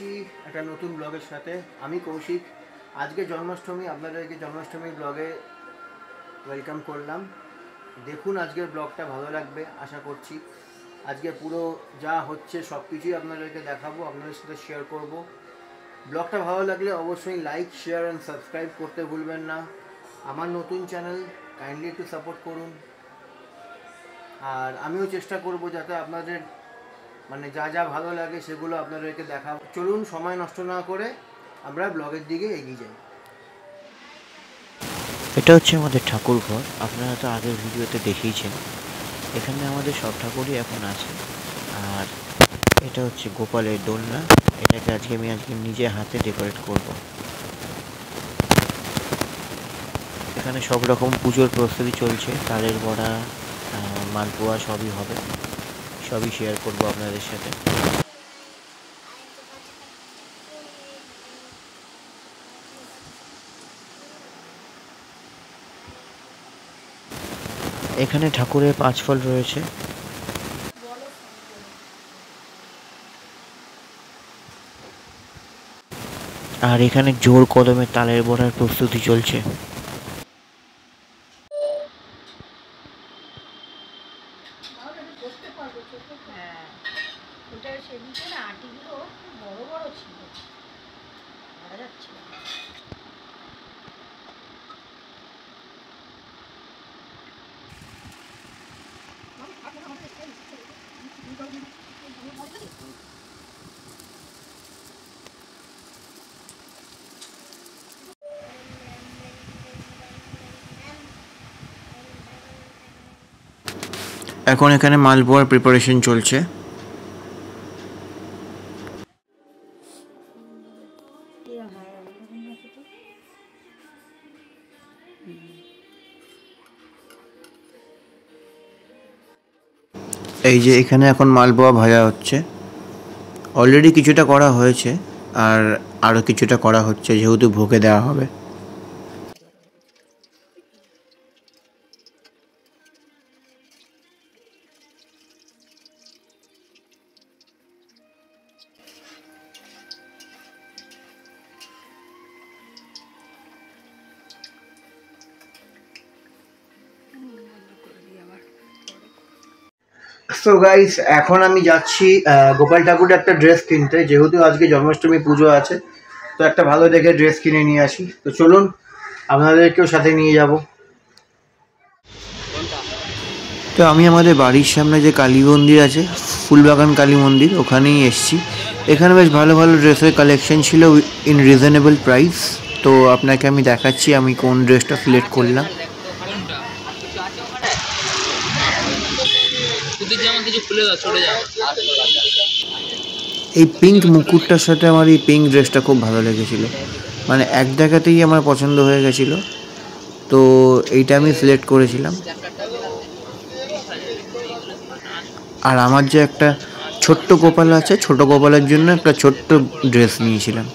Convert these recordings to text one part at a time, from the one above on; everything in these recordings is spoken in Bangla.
এসেছি একটা নতুন ব্লগের সাথে। আমি কৌশিক। আজকে জন্মাষ্টমী, আপনাদেরকে জন্মাষ্টমী ব্লগে ওয়েলকাম করলাম। দেখুন আজকের ব্লগটা ভালো লাগবে আশা করছি। আজকে পুরো যা হচ্ছে সব কিছুই আপনাদেরকে দেখাবো, আপনাদের সাথে শেয়ার করব। ব্লগটা ভালো লাগলে অবশ্যই লাইক, শেয়ার অ্যান্ড সাবস্ক্রাইব করতে ভুলবেন না। আমার নতুন চ্যানেল, কাইন্ডলি একটু সাপোর্ট করুন। আর আমিও চেষ্টা করব যাতে আপনাদের যা যা ভালো লাগে সেগুলো আপনাদেরকে দেখাবো। চলুন সময় নষ্ট না করে আমরা ব্লগের দিকে এগিয়ে যাই। এটা হচ্ছে আমাদের ঠাকুর ঘর। আপনারা তো আগের ভিডিওতে দেখিয়েছেন। এখানে আমাদের সব ঠাকুরই এখন আছে। আর এটা হচ্ছে গোপালের দোলনা। এটাকে আজকে নিজে হাতে ডেকোরেট করব। এখানে সব রকম পুজোর প্রস্তুতি চলছে। তালের বড়া, মালপোয়া সবই হবে, সবই শেয়ার করব আপনাদের সাথে। এখানে ঠাকুরের 5 ফল রয়েছে। আর এখানে জোর কদমে তালের বড়ার প্রস্তুতি চলছে। এখন এখানে মালপোয়ার প্রিপারেশন চলছে। এই যে এখানে এখন মালপোয়া ভাজা হচ্ছে। অলরেডি কিছুটা করা হয়েছে আর আরও কিছুটা করা হচ্ছে, যেহেতু ভোগে দেওয়া হবে। সো গাইস, এখন আমি যাচ্ছি গোপাল ঠাকুরের একটা ড্রেস কিনতে, যেহেতু আজকে জন্মাষ্টমী পুজো আছে। তো একটা ভালো দেখে ড্রেস কিনে নিয়ে আসি। তো চলুন আপনাদেরকেও সাথে নিয়ে যাব। তো আমি আমাদের বাড়ির সামনে যে কালী মন্দির আছে, ফুলবাগান কালী মন্দির, ওখানেই এসেছি। এখানে বেশ ভালো ভালো ড্রেসের কালেকশন ছিল ইন রিজনেবল প্রাইস। তো আপনাকে আমি দেখাচ্ছি আমি কোন ড্রেসটা সিলেক্ট করলাম। এই পিঙ্ক মুকুটটার সাথে আমার এই পিঙ্ক ড্রেসটা খুব ভালো লেগেছিল। এক দেখাতেই আমার পছন্দ হয়ে গেছিলো। তো এইটা আমি সিলেক্ট করেছিলাম। আর আমার যে একটা ছোট্ট গোপাল আছে, ছোট গোপালের জন্য একটা ছোট্ট ড্রেস নিয়েছিলাম।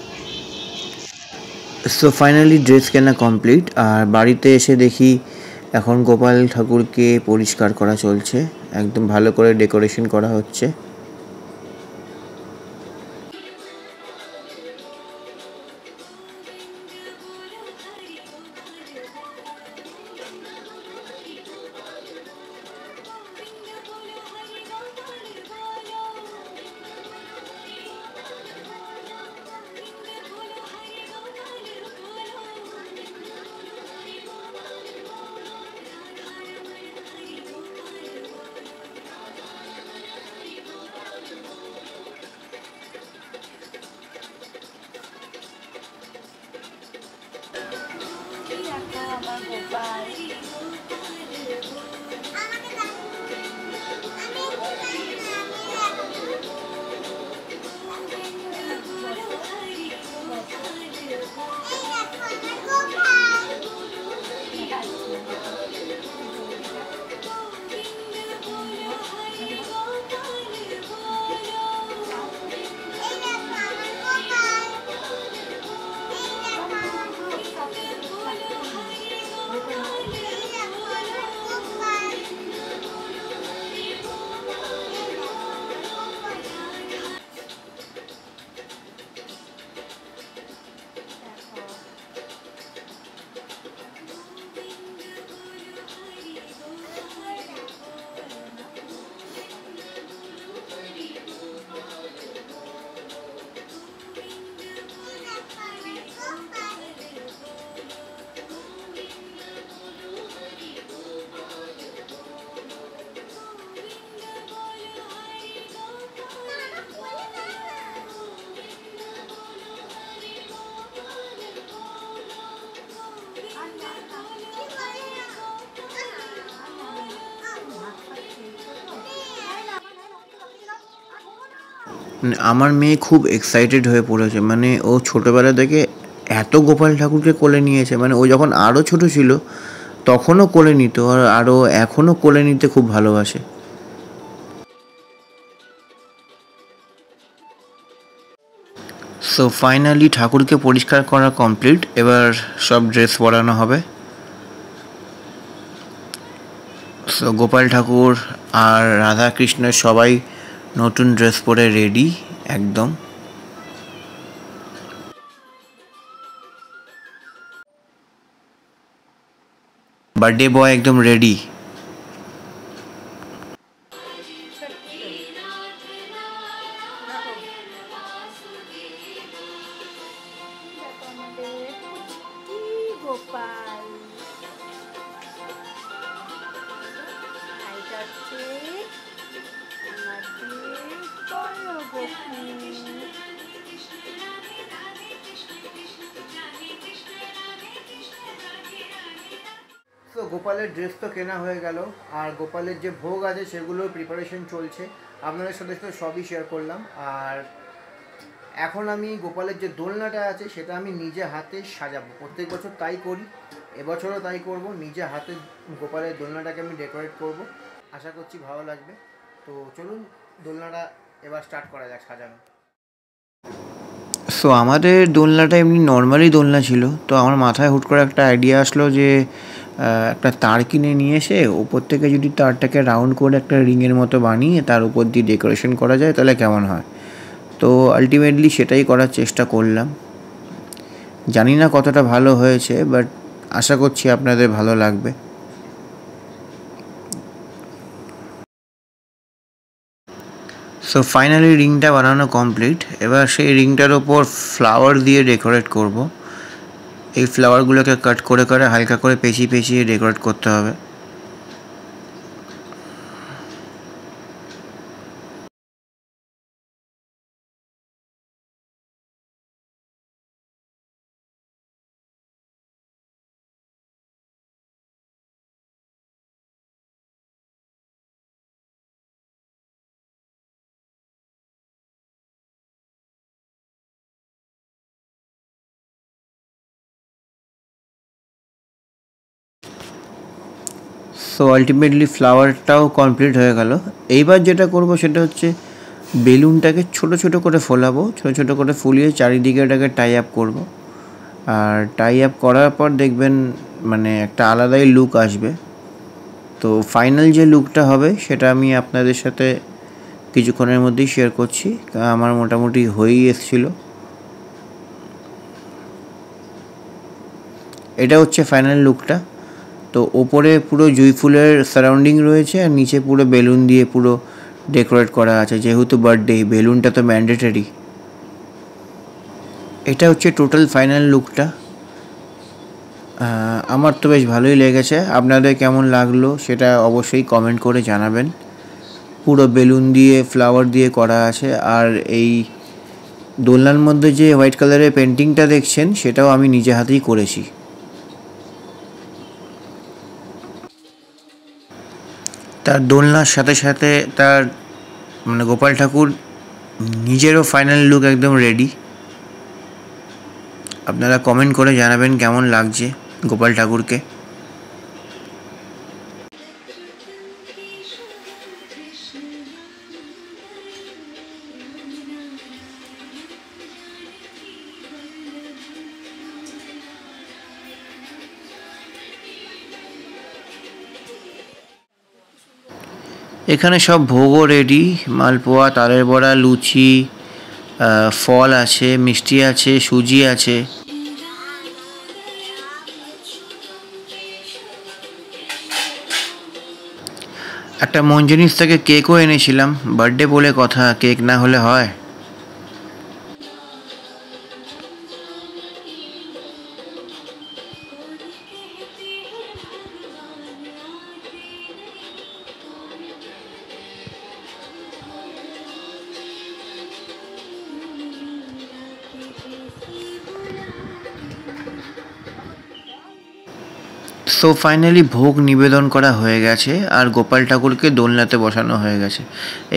সো ফাইনালি ড্রেস কেনা কমপ্লিট। আর বাড়িতে এসে দেখি এখন গোপাল ঠাকুরকে পরিষ্কার করা চলছে, একদম ভালো করে ডেকোরেশন করা হচ্ছে। মানে আমার মেয়ে খুব এক্সাইটেড হয়ে পড়েছে, মানে ও ছোটোবেলা থেকে এত গোপাল ঠাকুরকে কোলে নিয়েছে, মানে ও যখন আরও ছোট ছিল তখনও কোলে নিত, আর আরও এখনও কোলে নিতে খুব ভালোবাসে। সো ফাইনালি ঠাকুরকে পরিষ্কার করা কমপ্লিট, এবার সব ড্রেস পরানো হবে। সো গোপাল ঠাকুর আর রাধা কৃষ্ণের সবাই নতুন ড্রেস পরে রেডি একদম। বার্থডে বয় একদম রেডি। গোপাল এটা হচ্ছে আমাদের বড় গোপু। তো গোপালের ড্রেস তো কেনা হয়ে গেল, আর গোপালের যে ভোগ আছে সেগুলোর প্রিপারেশন চলছে, আপনাদের সাথে তো সবই শেয়ার করলাম। আর এখন আমি গোপালের যে দোলনাটা আছে সেটা আমি নিজে হাতে সাজাবো, প্রত্যেক বছর তাই করি, এবছরও তাই করব, নিজে হাতে গোপালের দোলনাটাকে আমি ডেকোরেট করব, আশা করছি ভালো লাগবে। তো চলুন দোলনাটা এবার স্টার্ট করা যাক সাজানো। সো আমাদের দোলনাটা এমনি নর্মালি দোলনা ছিল, তো আমার মাথায় হুট করে একটা আইডিয়া আসলো যে একটা তার কিনে নিয়ে এসে ওপর থেকে যদি তারটাকে রাউন্ড করে একটা রিংয়ের মতো বানিয়ে তার উপর দিয়ে ডেকোরেশন করা যায় তাহলে কেমন হয়। তো আলটিমেটলি সেটাই করার চেষ্টা করলাম। জানি না কতটা ভালো হয়েছে, বাট আশা করছি আপনাদের ভালো লাগবে। সো ফাইনালি রিংটা বানানো কমপ্লিট, এবার সেই রিংটার ওপর ফ্লাওয়ার দিয়ে ডেকোরেট করব। এই ফ্লাওয়ারগুলোকে কাট করে করে হালকা করে পেঁচিয়ে পেঁচিয়ে ডেকোরেট করতে হবে। সো আলটিমেটলি ফ্লাওয়ারটাও কমপ্লিট হয়ে গেল। এইবার যেটা করব সেটা হচ্ছে বেলুনটাকে ছোট ছোট করে ফোলাবো, ছোট ছোট করে ফুলিয়ে চারিদিকে এটাকে টাই আপ করব। আর টাই আপ করার পর দেখবেন মানে একটা আলাদাই লুক আসবে। তো ফাইনাল যে লুকটা হবে সেটা আমি আপনাদের সাথে কিছুক্ষণের মধ্যেই শেয়ার করছি, আমার মোটামুটি হয়েই এসেছিলো। এটা হচ্ছে ফাইনাল লুকটা। তো ওপরে পুরো জুঁই ফুলের সারাউন্ডিং রয়েছে আর নিচে পুরো বেলুন দিয়ে পুরো ডেকোরেট করা আছে, যেহেতু বার্থডে বেলুনটা তো ম্যান্ডেটরি। এটা হচ্ছে টোটাল ফাইনাল লুকটা। আমার তো বেশ ভালোই লেগেছে, আপনাদের কেমন লাগলো সেটা অবশ্যই কমেন্ট করে জানাবেন। পুরো বেলুন দিয়ে ফ্লাওয়ার দিয়ে করা আছে, আর এই দোলনার মধ্যে যে হোয়াইট কালারের পেন্টিংটা দেখছেন সেটাও আমি নিজে হাতেই করেছি। তার দোলনার সাথে সাথে তার মানে গোপাল ঠাকুর নিজেরও ফাইনাল লুক একদম রেডি। আপনারা কমেন্ট করে জানাবেন কেমন লাগছে গোপাল ঠাকুরকে। এখানে সব ভোগও রেডি, মালপোয়া, তালের বড়া, লুচি, ফল আছে, মিষ্টি আছে, সুজি আছে। একটা মঞ্জুনিস থেকে কেকও এনেছিলাম, বার্থডে বলে কথা, কেক না হলে হয়। সো ফাইনালি ভোগ নিবেদন করা হয়ে গেছে আর গোপাল ঠাকুরকে দোলনাতে বসানো হয়ে গেছে।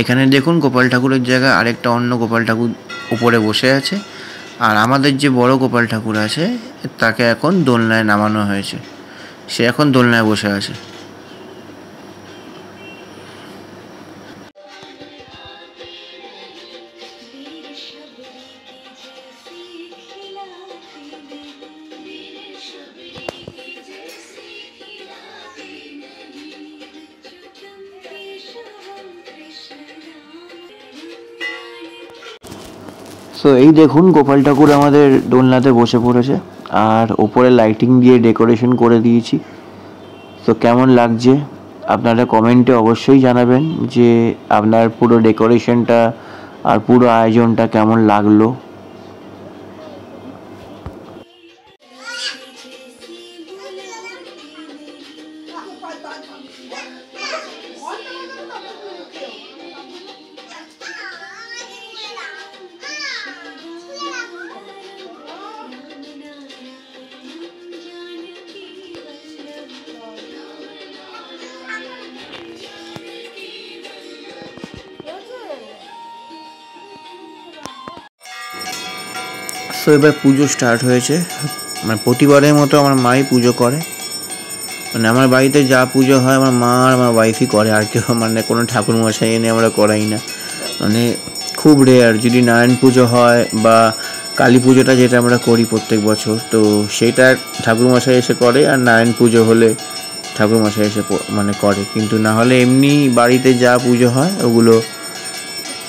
এখানে দেখুন গোপাল ঠাকুরের জায়গায় আরেকটা অন্য গোপাল ঠাকুর উপরে বসে আছে, আর আমাদের যে বড় গোপাল ঠাকুর আছে তাকে এখন দোলনায় নামানো হয়েছে, সে এখন দোলনায় বসে আছে। সো এই দেখুন গোপাল ঠাকুর আমাদের দোলনাতে বসে পড়েছে, আর ওপরে লাইটিং দিয়ে ডেকোরেশন করে দিয়েছি। তো কেমন লাগছে আপনারা কমেন্টে অবশ্যই জানাবেন যে আপনার পুরো ডেকোরেশনটা আর পুরো আয়োজনটা কেমন লাগলো। সো এবার পুজো স্টার্ট হয়েছে, মানে প্রতিবারের মতো আমার মাই পুজো করে, মানে আমার বাড়িতে যা পুজো হয় আমার মা আর আমার ওয়াইফই করে, আর কেউ মানে কোনো ঠাকুরমশাই এনে আমরা করাই না। মানে খুব রেয়ার যদি নারায়ণ পুজো হয় বা কালী পুজোটা যেটা আমরা করি প্রত্যেক বছর, তো সেইটা ঠাকুরমশাই এসে করে, আর নারায়ণ পুজো হলে ঠাকুরমশাই এসে মানে করে, কিন্তু না হলে এমনি বাড়িতে যা পুজো হয় ওগুলো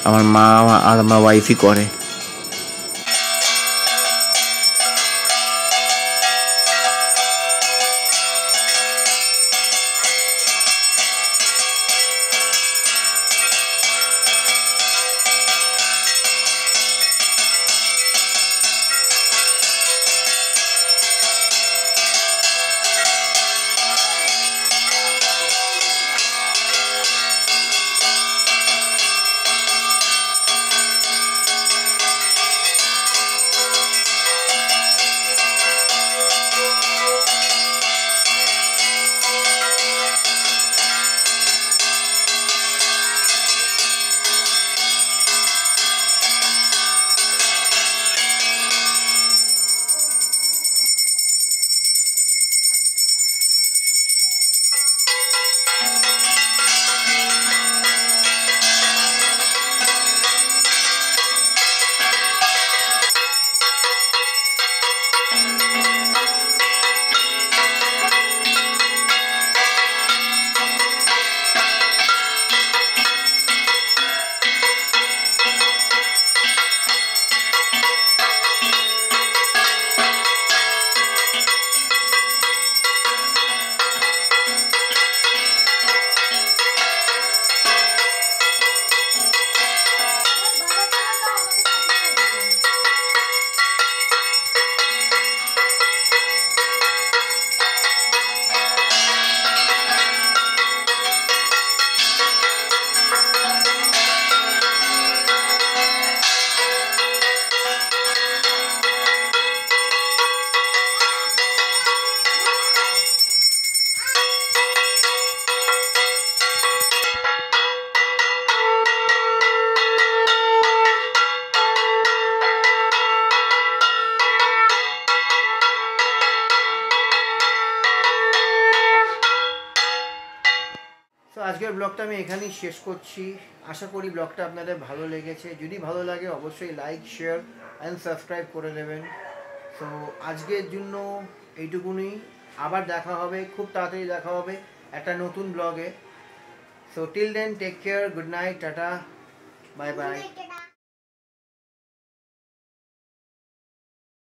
আমার মা আর আমার ওয়াইফই করে। আজকের ব্লগটা আমি এখানেই শেষ করছি। আশা করি ব্লগটা আপনাদের ভালো লেগেছে। যদি ভালো লাগে অবশ্যই লাইক, শেয়ার অ্যান্ড সাবস্ক্রাইব করে দেবেন। সো আজকের জন্য এইটুকুনি, আবার দেখা হবে, খুব তাড়াতাড়ি দেখা হবে একটা নতুন ব্লগে। So till then take care, good night, tata, bye by.